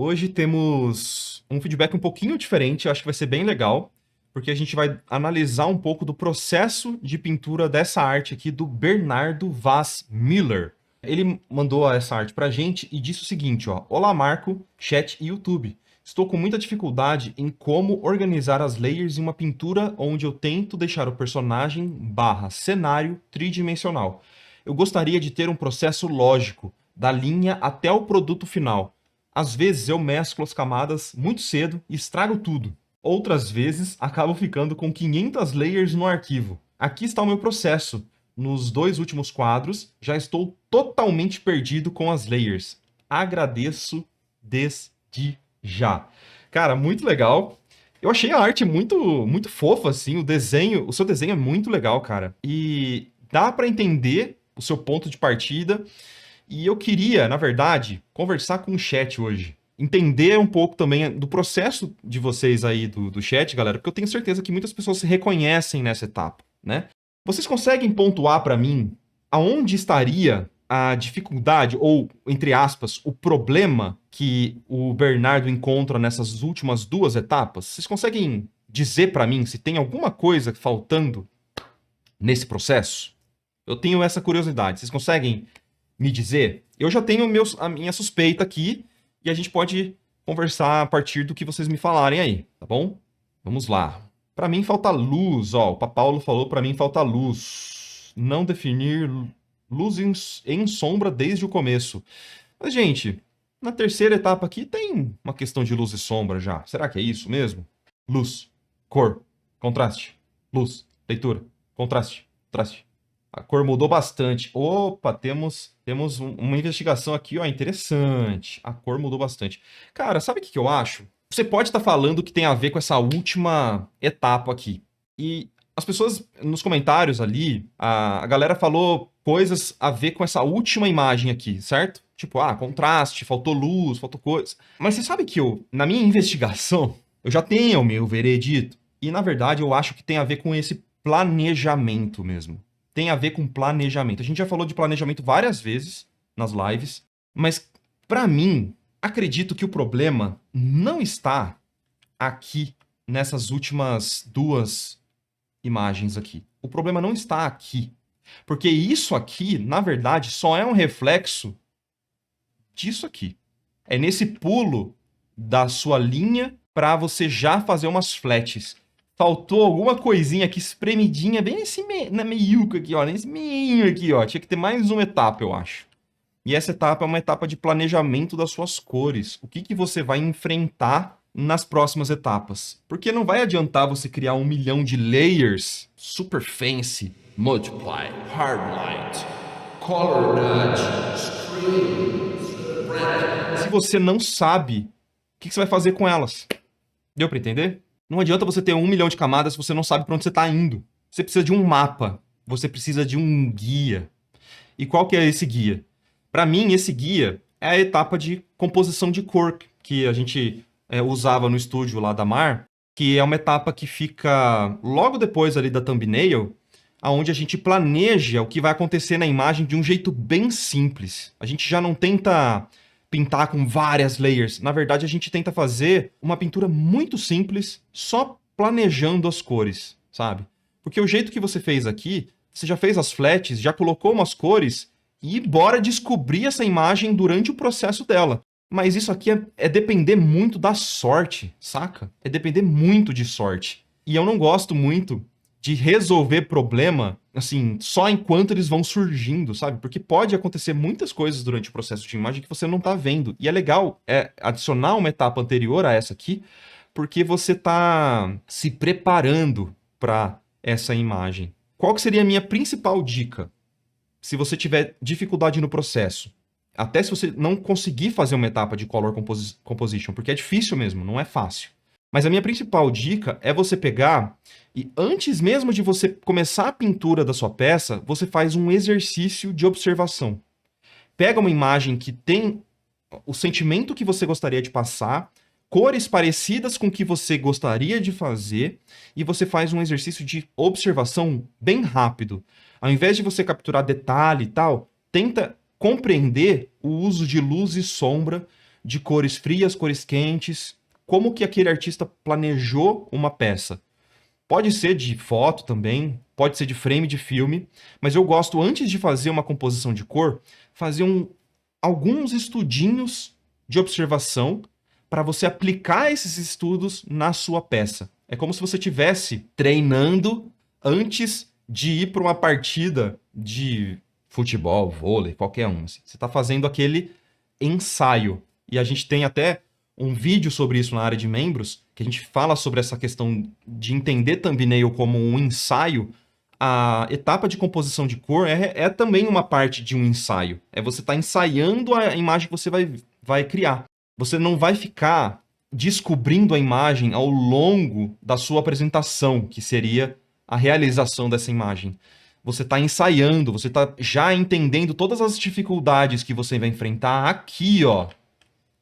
Hoje temos um feedback um pouquinho diferente, eu acho que vai ser bem legal, porque a gente vai analisar um pouco do processo de pintura dessa arte aqui do Bernardo Vaz Miller. Ele mandou essa arte pra gente e disse o seguinte, ó: Olá Marco, chat e YouTube. Estou com muita dificuldade em como organizar as layers em uma pintura onde eu tento deixar o personagem barra cenário tridimensional. Eu gostaria de ter um processo lógico, da linha até o produto final. Às vezes eu mesclo as camadas muito cedo e estrago tudo. Outras vezes acabo ficando com 500 layers no arquivo. Aqui está o meu processo. Nos 2 últimos quadros, já estou totalmente perdido com as layers. Agradeço desde já. Cara, muito legal. Eu achei a arte muito fofa, assim. O seu desenho é muito legal, cara. E dá para entender o seu ponto de partida. E eu queria, na verdade, conversar com o chat hoje. Entender um pouco também do processo de vocês aí do chat, galera, porque eu tenho certeza que muitas pessoas se reconhecem nessa etapa, né? Vocês conseguem pontuar para mim aonde estaria a dificuldade, ou, entre aspas, o problema que o Bernardo encontra nessas últimas 2 etapas? Vocês conseguem dizer para mim se tem alguma coisa faltando nesse processo? Eu tenho essa curiosidade. Vocês conseguem me dizer? Eu já tenho a minha suspeita aqui e a gente pode conversar a partir do que vocês me falarem aí, tá bom? Vamos lá. Para mim falta luz, ó. O Paulo falou para mim falta luz. Não definir luz em sombra desde o começo. Mas, gente, na terceira etapa aqui tem uma questão de luz e sombra já. Será que é isso mesmo? Luz, cor, contraste, luz, leitura, contraste, contraste. A cor mudou bastante. Opa, temos uma investigação aqui, ó, interessante. A cor mudou bastante. Cara, sabe o que eu acho? Você pode estar falando que tem a ver com essa última etapa aqui. E as pessoas nos comentários ali, a galera falou coisas a ver com essa última imagem aqui, certo? Tipo, contraste, faltou luz, faltou coisa. Mas você sabe que na minha investigação, eu já tenho o meu veredito. E na verdade eu acho que tem a ver com esse planejamento mesmo. Tem a ver com planejamento. A gente já falou de planejamento várias vezes nas lives, mas para mim, acredito que o problema não está aqui nessas últimas 2 imagens aqui. O problema não está aqui. Porque isso aqui, na verdade, só é um reflexo disso aqui. É nesse pulo da sua linha para você já fazer umas flats. Faltou alguma coisinha aqui espremidinha, bem na meiuca aqui, ó. Nesse meio aqui, ó. Tinha que ter mais uma etapa, eu acho. E essa etapa é uma etapa de planejamento das suas cores. O que você vai enfrentar nas próximas etapas. Porque não vai adiantar você criar 1 milhão de layers super fancy. Multiply, hardlight, color nudge, screen, se você não sabe o que você vai fazer com elas. Deu para entender? Não adianta você ter 1 milhão de camadas se você não sabe para onde você está indo. Você precisa de um mapa. Você precisa de um guia. E qual que é esse guia? Para mim, esse guia é a etapa de composição de cor que a gente usava no estúdio lá da Mar, que é uma etapa que fica logo depois ali da thumbnail, onde a gente planeja o que vai acontecer na imagem de um jeito bem simples. A gente já não tenta pintar com várias layers. Na verdade, a gente tenta fazer uma pintura muito simples, só planejando as cores, sabe? Porque o jeito que você fez aqui, você já fez as flats, já colocou umas cores e bora descobrir essa imagem durante o processo dela. Mas isso aqui é depender muito da sorte, saca? É depender muito de sorte. E eu não gosto muito de resolver problema, assim, só enquanto eles vão surgindo, sabe? Porque pode acontecer muitas coisas durante o processo de imagem que você não tá vendo. E é legal adicionar uma etapa anterior a essa aqui, porque você tá se preparando para essa imagem. Qual que seria a minha principal dica? Se você tiver dificuldade no processo, até se você não conseguir fazer uma etapa de color composition, porque é difícil mesmo, não é fácil. Mas a minha principal dica é você pegar e antes mesmo de você começar a pintura da sua peça, você faz um exercício de observação. Pega uma imagem que tem o sentimento que você gostaria de passar, cores parecidas com o que você gostaria de fazer, e você faz um exercício de observação bem rápido. Ao invés de você capturar detalhe e tal, tenta compreender o uso de luz e sombra de cores frias, cores quentes, como que aquele artista planejou uma peça. Pode ser de foto também, pode ser de frame de filme, mas eu gosto, antes de fazer uma composição de cor, fazer alguns estudinhos de observação para você aplicar esses estudos na sua peça. É como se você estivesse treinando antes de ir para uma partida de futebol, vôlei, qualquer um. Assim. Você está fazendo aquele ensaio. E a gente tem até um vídeo sobre isso na área de membros, que a gente fala sobre essa questão de entender thumbnail como um ensaio. A etapa de composição de cor é também uma parte de um ensaio. É você estar ensaiando a imagem que você vai criar. Você não vai ficar descobrindo a imagem ao longo da sua apresentação, que seria a realização dessa imagem. Você está ensaiando, você está já entendendo todas as dificuldades que você vai enfrentar aqui, ó.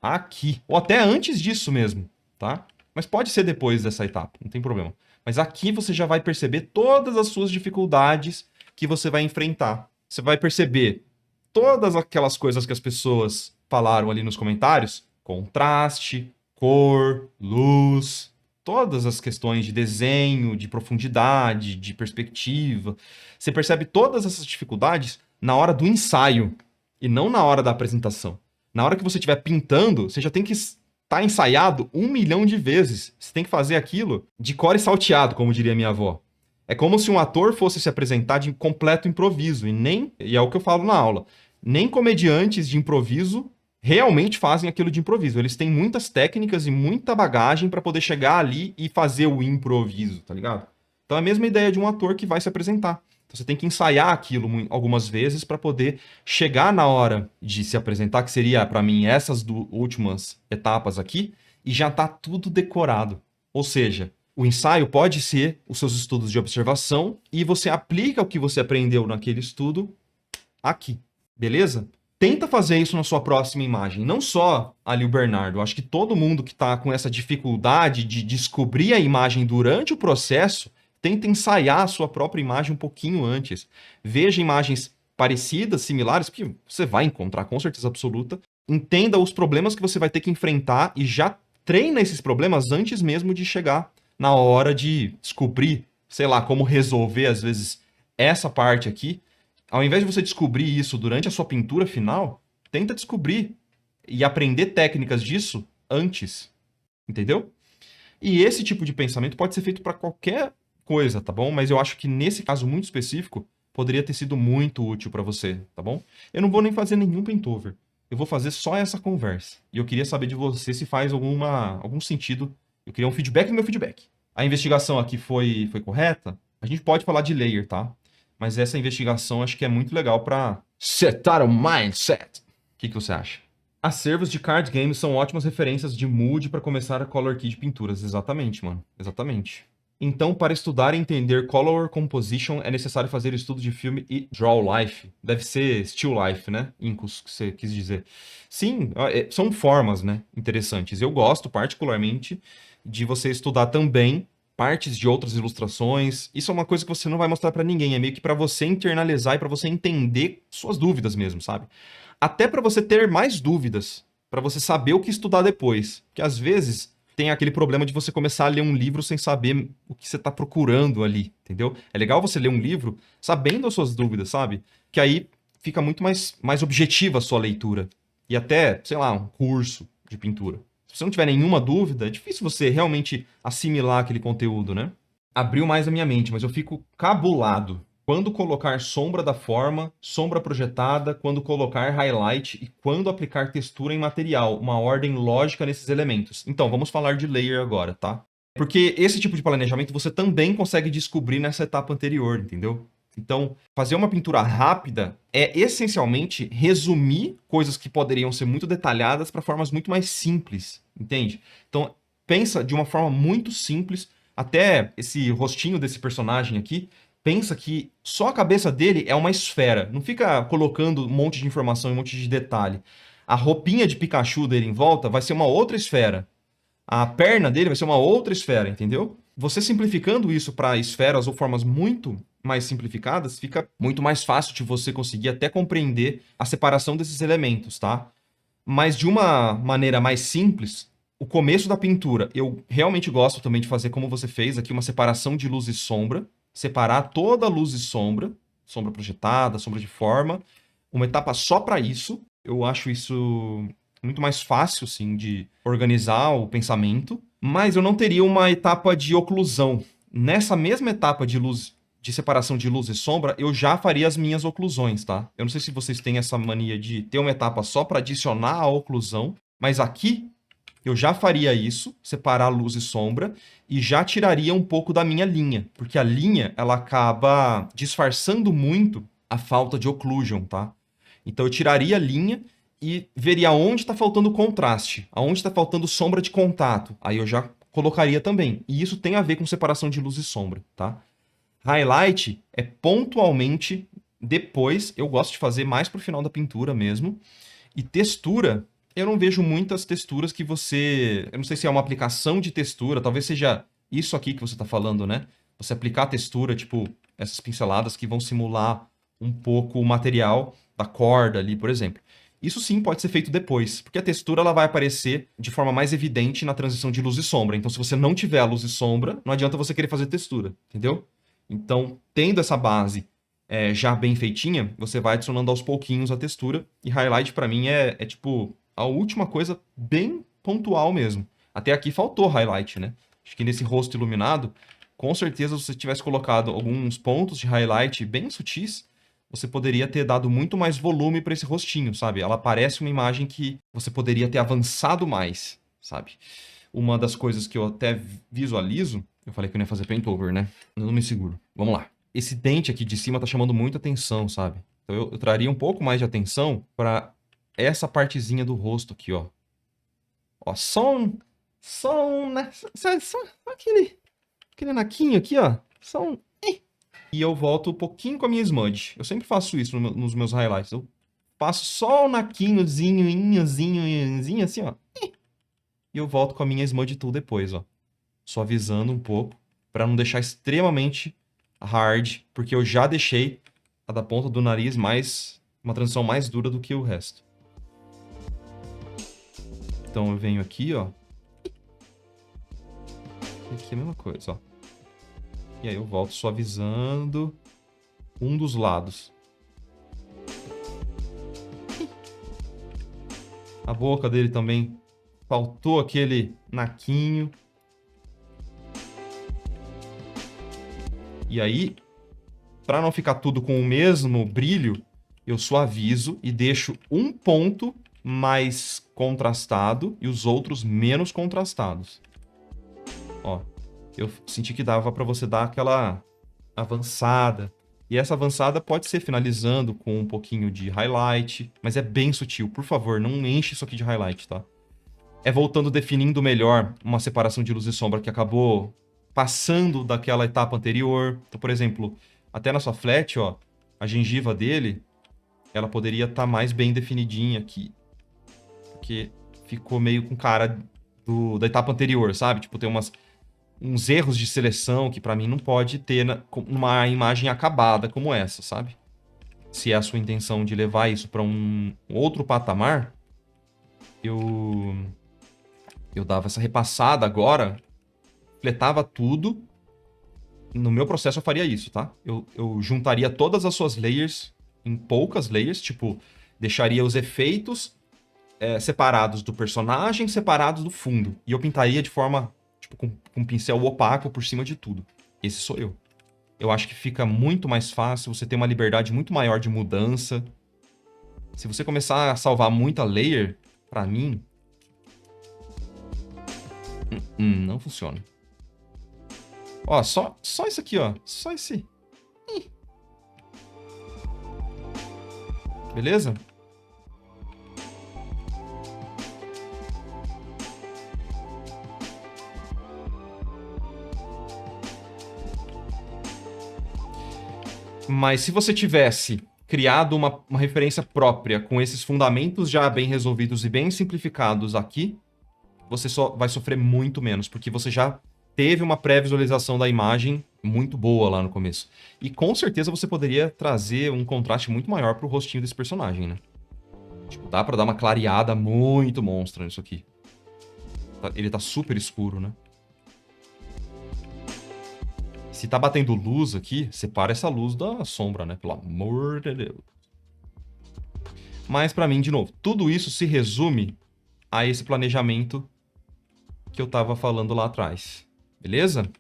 Aqui. Ou até antes disso mesmo, tá? Mas pode ser depois dessa etapa, não tem problema. Mas aqui você já vai perceber todas as suas dificuldades que você vai enfrentar. Você vai perceber todas aquelas coisas que as pessoas falaram ali nos comentários. Contraste, cor, luz, todas as questões de desenho, de profundidade, de perspectiva. Você percebe todas essas dificuldades na hora do ensaio e não na hora da apresentação. Na hora que você estiver pintando, você já tem que estar ensaiado 1 milhão de vezes. Você tem que fazer aquilo de cor e salteado, como diria minha avó. É como se um ator fosse se apresentar de completo improviso. E é o que eu falo na aula. Nem comediantes de improviso realmente fazem aquilo de improviso. Eles têm muitas técnicas e muita bagagem para poder chegar ali e fazer o improviso, tá ligado? Então é a mesma ideia de um ator que vai se apresentar. Então você tem que ensaiar aquilo algumas vezes para poder chegar na hora de se apresentar, que seria, para mim, essas últimas etapas aqui, e já tá tudo decorado. Ou seja, o ensaio pode ser os seus estudos de observação e você aplica o que você aprendeu naquele estudo aqui, beleza? Tenta fazer isso na sua próxima imagem. Não só ali o Bernardo. Eu acho que todo mundo que está com essa dificuldade de descobrir a imagem durante o processo, tenta ensaiar a sua própria imagem um pouquinho antes. Veja imagens parecidas, similares, que você vai encontrar com certeza absoluta. Entenda os problemas que você vai ter que enfrentar e já treina esses problemas antes mesmo de chegar na hora de descobrir, sei lá, como resolver, às vezes, essa parte aqui. Ao invés de você descobrir isso durante a sua pintura final, tenta descobrir e aprender técnicas disso antes. Entendeu? E esse tipo de pensamento pode ser feito para qualquer coisa, tá bom? Mas eu acho que nesse caso muito específico, poderia ter sido muito útil para você, tá bom? Eu não vou nem fazer nenhum paintover. Eu vou fazer só essa conversa. E eu queria saber de você se faz algum sentido. Eu queria um feedback do meu feedback. A investigação aqui foi correta? A gente pode falar de layer, tá? Mas essa investigação acho que é muito legal para setar o mindset. O que você acha? Acervos de card games são ótimas referências de mood para começar a color key de pinturas. Exatamente, mano. Exatamente. Então, para estudar e entender color composition, é necessário fazer estudo de filme e draw life. Deve ser still life, né? Incus, que você quis dizer. Sim, são formas, né? Interessantes. Eu gosto, particularmente, de você estudar também partes de outras ilustrações. Isso é uma coisa que você não vai mostrar para ninguém. É meio que para você internalizar e para você entender suas dúvidas mesmo, sabe? Até para você ter mais dúvidas. Para você saber o que estudar depois. Porque às vezes tem aquele problema de você começar a ler um livro sem saber o que você está procurando ali, entendeu? É legal você ler um livro sabendo as suas dúvidas, sabe? Que aí fica muito mais objetiva a sua leitura. E até, sei lá, um curso de pintura. Se você não tiver nenhuma dúvida, é difícil você realmente assimilar aquele conteúdo, né? Abriu mais a minha mente, mas eu fico cabulado. Quando colocar sombra da forma, sombra projetada, quando colocar highlight e quando aplicar textura em material, uma ordem lógica nesses elementos. Então, vamos falar de layer agora, tá? Porque esse tipo de planejamento você também consegue descobrir nessa etapa anterior, entendeu? Então, fazer uma pintura rápida é essencialmente resumir coisas que poderiam ser muito detalhadas para formas muito mais simples, entende? Então, pensa de uma forma muito simples, até esse rostinho desse personagem aqui, pensa que só a cabeça dele é uma esfera. Não fica colocando um monte de informação e um monte de detalhe. A roupinha de Pikachu dele em volta vai ser uma outra esfera. A perna dele vai ser uma outra esfera, entendeu? Você simplificando isso para esferas ou formas muito mais simplificadas, fica muito mais fácil de você conseguir até compreender a separação desses elementos, tá? Mas de uma maneira mais simples, o começo da pintura, eu realmente gosto também de fazer como você fez aqui, uma separação de luz e sombra. Separar toda a luz e sombra, sombra projetada, sombra de forma. Uma etapa só para isso. Eu acho isso muito mais fácil, assim, de organizar o pensamento. Mas eu não teria uma etapa de oclusão. Nessa mesma etapa de luz, de separação de luz e sombra, eu já faria as minhas oclusões, tá? Eu não sei se vocês têm essa mania de ter uma etapa só para adicionar a oclusão, mas aqui eu já faria isso, separar luz e sombra, e já tiraria um pouco da minha linha, porque a linha ela acaba disfarçando muito a falta de occlusion, tá? Então eu tiraria a linha e veria onde está faltando contraste, aonde está faltando sombra de contato. Aí eu já colocaria também. E isso tem a ver com separação de luz e sombra, tá? Highlight é pontualmente depois, eu gosto de fazer mais pro final da pintura mesmo. E textura, eu não vejo muitas texturas que você... Eu não sei se é uma aplicação de textura, talvez seja isso aqui que você está falando, né? Você aplicar a textura, tipo, essas pinceladas que vão simular um pouco o material da corda ali, por exemplo. Isso sim pode ser feito depois, porque a textura ela vai aparecer de forma mais evidente na transição de luz e sombra. Então, se você não tiver a luz e sombra, não adianta você querer fazer textura, entendeu? Então, tendo essa base já bem feitinha, você vai adicionando aos pouquinhos a textura. E highlight, pra mim, é tipo a última coisa bem pontual mesmo. Até aqui faltou highlight, né? Acho que nesse rosto iluminado, com certeza, se você tivesse colocado alguns pontos de highlight bem sutis, você poderia ter dado muito mais volume para esse rostinho, sabe? Ela parece uma imagem que você poderia ter avançado mais, sabe? Uma das coisas que eu até visualizo, eu falei que eu não ia fazer paint-over, né? Eu não me seguro. Vamos lá. Esse dente aqui de cima tá chamando muita atenção, sabe? Então eu traria um pouco mais de atenção para essa partezinha do rosto aqui, ó. Ó, só aquele naquinho aqui, ó. E eu volto um pouquinho com a minha smudge. Eu sempre faço isso nos meus highlights. Eu passo só o naquinhozinho, assim, ó. E eu volto com a minha smudge tool depois, ó. Suavizando um pouco, para não deixar extremamente hard, porque eu já deixei a da ponta do nariz uma transição mais dura do que o resto. Então eu venho aqui, ó. E aqui é a mesma coisa, ó. E aí eu volto suavizando um dos lados. A boca dele também faltou aquele naquinho. E aí, para não ficar tudo com o mesmo brilho, eu suavizo e deixo um ponto mais contrastado e os outros menos contrastados. Ó, eu senti que dava para você dar aquela avançada. E essa avançada pode ser finalizando com um pouquinho de highlight, mas é bem sutil. Por favor, não enche isso aqui de highlight, tá? É voltando definindo melhor uma separação de luz e sombra que acabou passando daquela etapa anterior. Então, por exemplo, até na sua flat, ó, a gengiva dele, ela poderia estar mais bem definidinha aqui. Porque ficou meio com cara da etapa anterior, sabe? Tipo, tem uns erros de seleção que pra mim não pode ter numa imagem acabada como essa, sabe? Se é a sua intenção de levar isso pra um outro patamar, eu dava essa repassada agora, fletava tudo. No meu processo eu faria isso, tá? Eu juntaria todas as suas layers em poucas layers, tipo, deixaria os efeitos separados do personagem, separados do fundo. E eu pintaria de forma, tipo, com um pincel opaco por cima de tudo. Esse sou eu. Eu acho que fica muito mais fácil, você tem uma liberdade muito maior de mudança. Se você começar a salvar muita layer, pra mim, não funciona. Ó, só isso aqui, ó. Só esse. Beleza? Mas se você tivesse criado uma referência própria com esses fundamentos já bem resolvidos e bem simplificados aqui, você só vai sofrer muito menos, porque você já teve uma pré-visualização da imagem muito boa lá no começo. E com certeza você poderia trazer um contraste muito maior pro rostinho desse personagem, né? Tipo, Dá pra dar uma clareada muito monstra nisso aqui. Ele tá super escuro, né? Se tá batendo luz aqui, separa essa luz da sombra, né? Pelo amor de Deus. Mas pra mim, de novo, tudo isso se resume a esse planejamento que eu tava falando lá atrás. Beleza?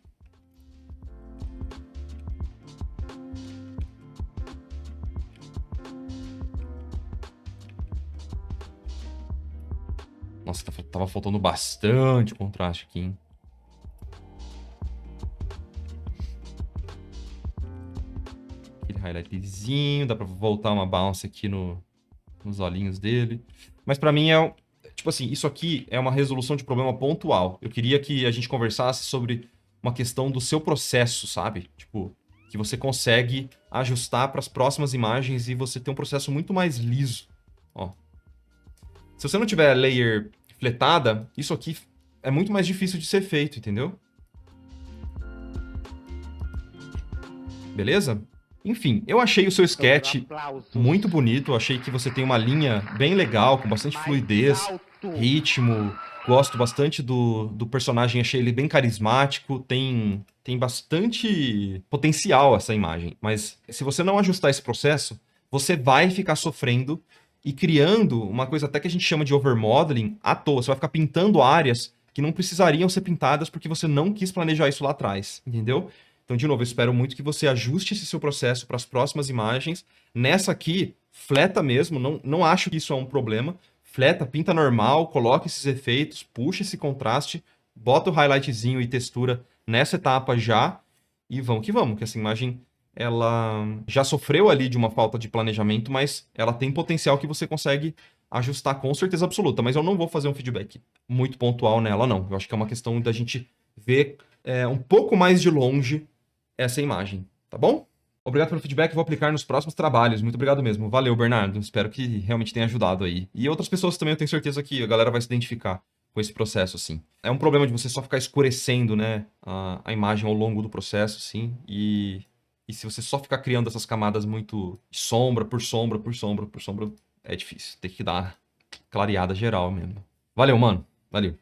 Nossa, tava faltando bastante contraste aqui, hein? Aquele highlightzinho, dá pra voltar uma bounce aqui nos olhinhos dele. Mas pra mim é, tipo assim, isso aqui é uma resolução de problema pontual. Eu queria que a gente conversasse sobre uma questão do seu processo, sabe? Tipo, que você consegue ajustar para as próximas imagens e você ter um processo muito mais liso. Ó. Se você não tiver layer fletada, isso aqui é muito mais difícil de ser feito, entendeu? Beleza? Enfim, eu achei o seu sketch muito bonito. Eu achei que você tem uma linha bem legal, com bastante fluidez, ritmo. Gosto bastante do personagem, achei ele bem carismático. Tem bastante potencial essa imagem. Mas se você não ajustar esse processo, você vai ficar sofrendo e criando uma coisa até que a gente chama de overmodeling à toa. Você vai ficar pintando áreas que não precisariam ser pintadas porque você não quis planejar isso lá atrás, entendeu? Então, de novo, eu espero muito que você ajuste esse seu processo para as próximas imagens. Nessa aqui, fleta mesmo, não acho que isso é um problema. Fleta, pinta normal, coloca esses efeitos, puxa esse contraste, bota o highlightzinho e textura nessa etapa já, e vamos que essa imagem ela já sofreu ali de uma falta de planejamento, mas ela tem potencial que você consegue ajustar com certeza absoluta. Mas eu não vou fazer um feedback muito pontual nela, não. Eu acho que é uma questão da gente ver um pouco mais de longe essa imagem, tá bom? Obrigado pelo feedback, vou aplicar nos próximos trabalhos. Muito obrigado mesmo. Valeu, Bernardo. Espero que realmente tenha ajudado aí. E outras pessoas também, eu tenho certeza que a galera vai se identificar com esse processo, assim. É um problema de você só ficar escurecendo, né, a imagem ao longo do processo, assim, e se você só ficar criando essas camadas muito sombra por sombra, por sombra, por sombra, é difícil. Tem que dar clareada geral mesmo. Valeu, mano. Valeu.